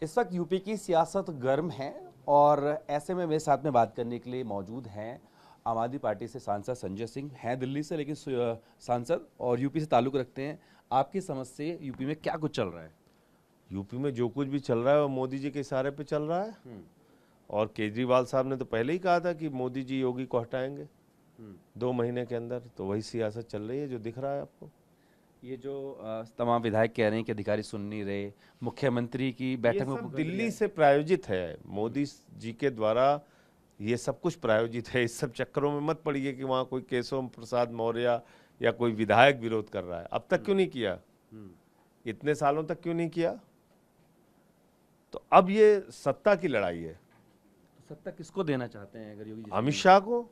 इस वक्त यूपी की सियासत गर्म है और ऐसे में मेरे साथ में बात करने के लिए मौजूद हैं आम आदमी पार्टी से सांसद संजय सिंह। हैं दिल्ली से लेकिन सांसद और यूपी से ताल्लुक़ रखते हैं। आपकी समझ से यूपी में क्या कुछ चल रहा है? यूपी में जो कुछ भी चल रहा है वो मोदी जी के इशारे पे चल रहा है। और केजरीवाल साहब ने तो पहले ही कहा था कि मोदी जी योगी को हटाएंगे 2 महीने के अंदर। तो वही सियासत चल रही है जो दिख रहा है आपको। ये जो तमाम विधायक कह रहे हैं कि अधिकारी सुन नहीं रहे, मुख्यमंत्री की बैठक ये में सब मुख्यमंत्री दिल्ली से प्रायोजित है, मोदी जी के द्वारा ये सब कुछ प्रायोजित है। इस सब चक्करों में मत पड़िए कि वहाँ कोई केशव प्रसाद मौर्य या कोई विधायक विरोध कर रहा है। अब तक क्यों नहीं किया? इतने सालों तक क्यों नहीं किया? तो अब ये सत्ता की लड़ाई है। तो सत्ता किसको देना चाहते हैं अगर योगी जी? अमित शाह को।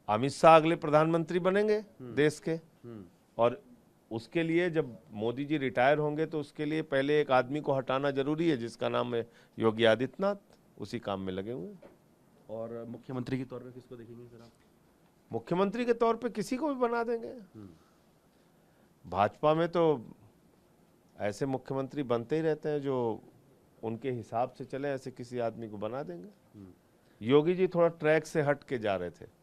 अमित शाह अगले प्रधानमंत्री बनेंगे देश के। और उसके लिए जब मोदी जी रिटायर होंगे तो उसके लिए पहले एक आदमी को हटाना जरूरी है जिसका नाम है योगी आदित्यनाथ। उसी काम में लगे हुए हैं। और मुख्यमंत्री के तौर पे किसको देखेंगे सर आप? मुख्यमंत्री के तौर पे किसी को भी बना देंगे। भाजपा में तो ऐसे मुख्यमंत्री बनते ही रहते हैं जो उनके हिसाब से चले, ऐसे किसी आदमी को बना देंगे। योगी जी थोड़ा ट्रैक से हट के जा रहे थे।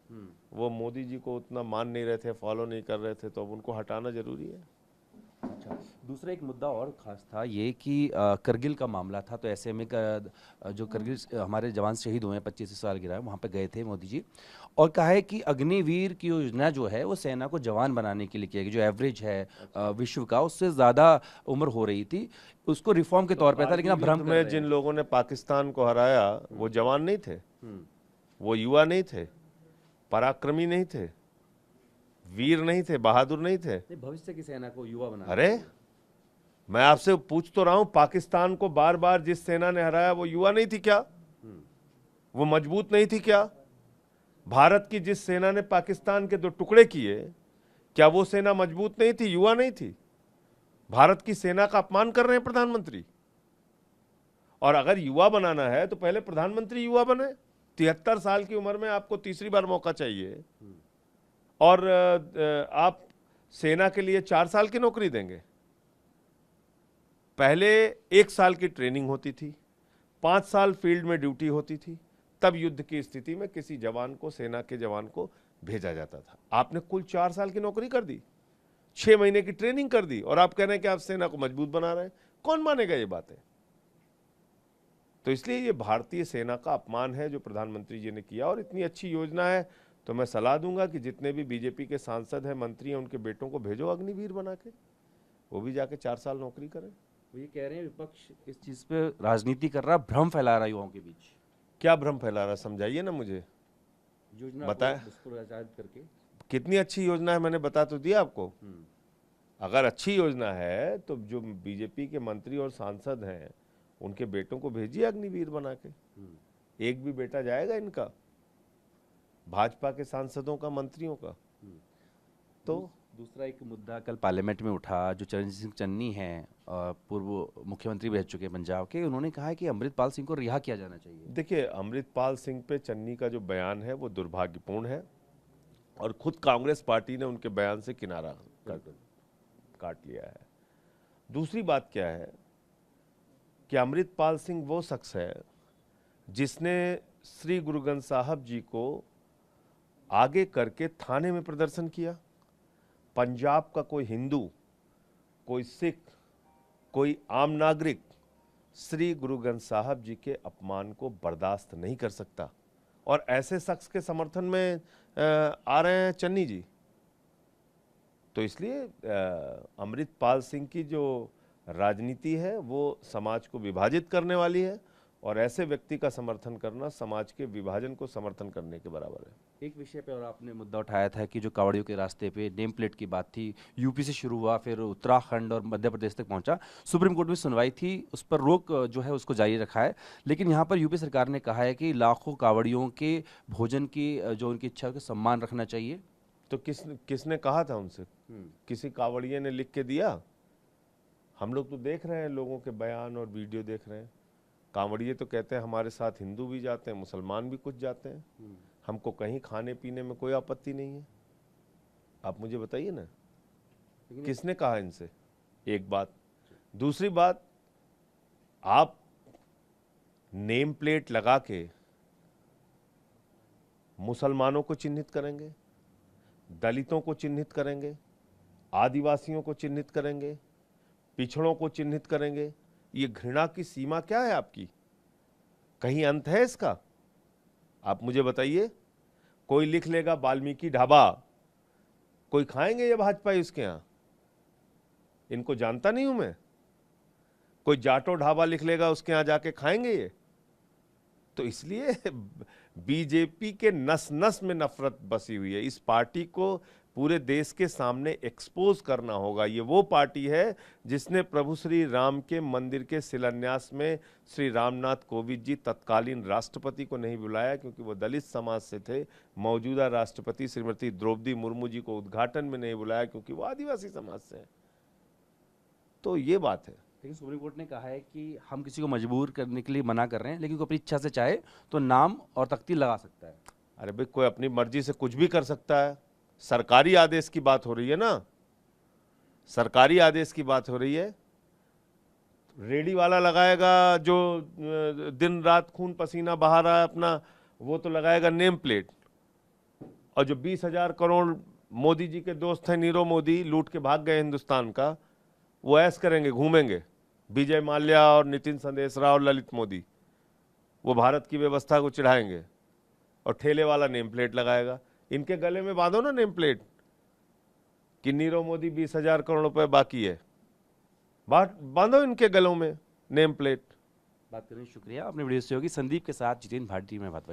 वो मोदी जी को उतना मान नहीं रहे थे, फॉलो नहीं कर रहे थे, तो अब उनको हटाना जरूरी है। अच्छा, दूसरा एक मुद्दा और खास था ये कि करगिल का मामला था। तो ऐसे में जो करगिल हमारे जवान शहीद हुए हैं, 25 साल गिरा है, वहाँ पे गए थे मोदी जी और कहा है कि अग्निवीर की योजना जो है वो सेना को जवान बनाने के लिए किया गया। जो एवरेज है विश्व का, उससे ज़्यादा उम्र हो रही थी, उसको रिफॉर्म के तौर पे था। लेकिन अब भ्रम कर रहे हैं। जिन लोगों ने पाकिस्तान को हराया वो जवान नहीं थे, वो युवा नहीं थे, पराक्रमी नहीं थे, वीर नहीं थे, बहादुर नहीं थे। भविष्य की सेना को युवा बना। अरे मैं आपसे पूछ तो रहा हूं, पाकिस्तान को बार बार जिस सेना ने हराया वो युवा नहीं थी क्या? वो मजबूत नहीं थी क्या? भारत की जिस सेना ने पाकिस्तान के 2 टुकड़े किए, क्या वो सेना मजबूत नहीं थी, युवा नहीं थी? भारत की सेना का अपमान कर रहे हैं प्रधानमंत्री। और अगर युवा बनाना है तो पहले प्रधानमंत्री युवा बने। 73 साल की उम्र में आपको तीसरी बार मौका चाहिए और आप सेना के लिए 4 साल की नौकरी देंगे। पहले 1 साल की ट्रेनिंग होती थी, 5 साल फील्ड में ड्यूटी होती थी, तब युद्ध की स्थिति में किसी जवान को, सेना के जवान को भेजा जाता था। आपने कुल 4 साल की नौकरी कर दी, 6 महीने की ट्रेनिंग कर दी और आप कह रहे हैं कि आप सेना को मजबूत बना रहे हैं। कौन मानेगा ये बातें? तो इसलिए ये भारतीय सेना का अपमान है जो प्रधानमंत्री जी ने किया। और इतनी अच्छी योजना है तो मैं सलाह दूंगा कि जितने भी बीजेपी के सांसद हैं, मंत्री हैं, उनके बेटों को भेजो अग्निवीर बना के, वो भी जाके 4 साल नौकरी करें। वो ये कह रहे हैं विपक्ष इस चीज पे राजनीति कर रहा, भ्रम फैला रहा है युवाओं के बीच। क्या भ्रम फैला रहा, समझाइए ना मुझे, योजना बताएं। उसको आजाद करके कितनी अच्छी योजना है मैंने बता तो दिया आपको। अगर अच्छी योजना है तो जो बीजेपी के मंत्री और सांसद हैं उनके बेटों को भेजिए अग्निवीर बना के। एक भी बेटा जाएगा इनका, भाजपा के सांसदों का, मंत्रियों का। तो दूसरा एक मुद्दा कल पार्लियामेंट में उठा, जो चरणजीत सिंह चन्नी हैं, पूर्व मुख्यमंत्री रह चुके पंजाब के, उन्होंने कहा है कि अमृतपाल सिंह को रिहा किया जाना चाहिए। देखिए, अमृतपाल सिंह पे चन्नी का जो बयान है वो दुर्भाग्यपूर्ण है और खुद कांग्रेस पार्टी ने उनके बयान से किनारा काट लिया है। दूसरी बात क्या है कि अमृतपाल सिंह वो शख्स है जिसने श्री गुरु ग्रंथ साहब जी को आगे करके थाने में प्रदर्शन किया। पंजाब का कोई हिंदू, कोई सिख, कोई आम नागरिक श्री गुरु ग्रंथ साहब जी के अपमान को बर्दाश्त नहीं कर सकता और ऐसे शख्स के समर्थन में आ रहे हैं चन्नी जी। तो इसलिए अमृतपाल सिंह की जो राजनीति है वो समाज को विभाजित करने वाली है और ऐसे व्यक्ति का समर्थन करना समाज के विभाजन को समर्थन करने के बराबर है। एक विषय पे और आपने मुद्दा उठाया था कि जो कांवड़ियों के रास्ते पे नेम प्लेट की बात थी, यूपी से शुरू हुआ, फिर उत्तराखंड और मध्य प्रदेश तक पहुंचा। सुप्रीम कोर्ट में सुनवाई थी, उस पर रोक जो है उसको जारी रखा है। लेकिन यहाँ पर यूपी सरकार ने कहा है कि लाखों कांवड़ियों के भोजन की जो उनकी इच्छा है उसका सम्मान रखना चाहिए। तो किसने कहा था उनसे? किसी कांवड़िये ने लिख के दिया? हम लोग तो देख रहे हैं, लोगों के बयान और वीडियो देख रहे हैं। कांवड़िये तो कहते हैं हमारे साथ हिंदू भी जाते हैं, मुसलमान भी कुछ जाते हैं, हमको कहीं खाने पीने में कोई आपत्ति नहीं है। आप मुझे बताइए ना, किसने कहा इनसे? एक बात। दूसरी बात, आप नेम प्लेट लगा के मुसलमानों को चिन्हित करेंगे, दलितों को चिन्हित करेंगे, आदिवासियों को चिन्हित करेंगे, पिछड़ों को चिन्हित करेंगे। ये घृणा की सीमा क्या है आपकी? कहीं अंत है इसका? आप मुझे बताइए। कोई लिख लेगा वाल्मीकि ढाबा, कोई खाएंगे ये भाजपाई उसके यहां? इनको जानता नहीं हूं मैं। कोई जाटो ढाबा लिख लेगा, उसके यहां जाके खाएंगे ये? तो इसलिए बीजेपी के नस नस में नफरत बसी हुई है। इस पार्टी को पूरे देश के सामने एक्सपोज करना होगा। ये वो पार्टी है जिसने प्रभु श्री राम के मंदिर के शिलान्यास में श्री रामनाथ कोविंद जी तत्कालीन राष्ट्रपति को नहीं बुलाया, क्योंकि वो दलित समाज से थे। मौजूदा राष्ट्रपति श्रीमती द्रौपदी मुर्मू जी को उद्घाटन में नहीं बुलाया, क्योंकि वो आदिवासी समाज से हैं। तो ये बात है। लेकिन सुप्रीम कोर्ट ने कहा है कि हम किसी को मजबूर करने के लिए मना कर रहे हैं, लेकिन कोई अपनी इच्छा से चाहे तो नाम और तख्ती लगा सकता है। अरे भाई, कोई अपनी मर्जी से कुछ भी कर सकता है। सरकारी आदेश की बात हो रही है ना, सरकारी आदेश की बात हो रही है। रेडी वाला लगाएगा जो दिन रात खून पसीना बहा रहा है अपना, वो तो लगाएगा नेम प्लेट। और जो 20,000 करोड़ मोदी जी के दोस्त हैं, नीरव मोदी लूट के भाग गए हिंदुस्तान का, वो ऐश करेंगे, घूमेंगे। विजय माल्या और नितिन संदेशरा और ललित मोदी, वो भारत की व्यवस्था को चिढ़ाएंगे और ठेले वाला नेम प्लेट लगाएगा। इनके गले में बांधो ना नेम प्लेट कि नीरव मोदी 20,000 करोड़ रुपए बाकी है, बांधो इनके गलों में नेम प्लेट। बात करने शुक्रिया। अपने वीडियो से होगी संदीप के साथ जितेंद्र भाटी में बात।